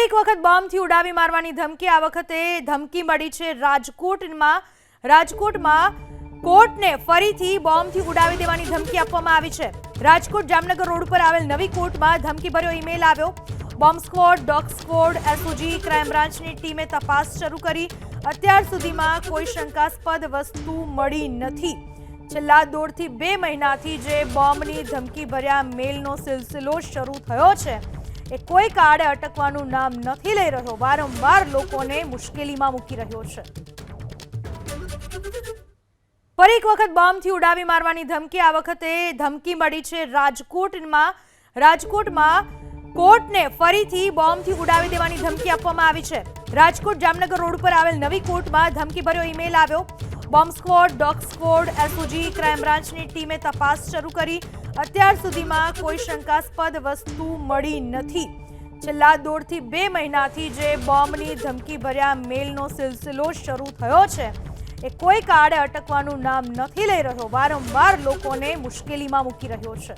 ફરી એક વખત બોમ્બથી ઉડાવી મારવાની ધમકી। આ વખતે ધમકી મળી છે રાજકોટમાં કોર્ટને ફરીથી બોમ્બથી ઉડાવી દેવાની ધમકી આપવામાં આવી છે। રાજકોટ જામનગર રોડ પર આવેલ નવી કોર્ટમાં ધમકીભર્યો ઈમેલ આવ્યો। Bomb squad, dog squad, SOG, crime બ્રાન્ચની ટીમે તપાસ શરૂ કરી। અત્યાર સુધીમાં કોઈ શંકાસ્પદ વસ્તુ મળી નથી। છેલ્લા 1.5 થી 2 મહિનાથી જે બોમ્બની ધમકીભર્યા મેલનો સિલસિલો શરૂ થયો છે એ કોઈ કાળે અટકવાનું નામ નથી લઈ રહ્યો। વારંવાર લોકોને મુશ્કેલીમાં મૂકી રહ્યો છે। ફરી એક વખત બોમ્બથી ઉડાવી મારવાની ધમકી। આ વખતે ધમકી મળી છે રાજકોટમાં કોર્ટને ફરીથી બોમ્બથી ઉડાવી દેવાની ધમકી આપવામાં આવી છે। રાજકોટ જામનગર રોડ પર આવેલ નવી કોર્ટમાં ધમકીભર્યો ઈમેલ આવ્યો। Bomb squad, dog squad, SOG, crime બ્રાન્ચની ટીમે તપાસ શરૂ કરી। અત્યાર સુધીમાં કોઈ શંકાસ્પદ વસ્તુ મળી નથી। છેલ્લા 1.5 થી 2 મહિનાથી જે બોમ્બની ધમકીભર્યા મેલનો સિલસિલો શરૂ થયો છે એ કોઈ કાળે અટકવાનું નામ નથી લઈ રહ્યો। વારંવાર લોકોને મુશ્કેલીમાં મૂકી રહ્યો છે।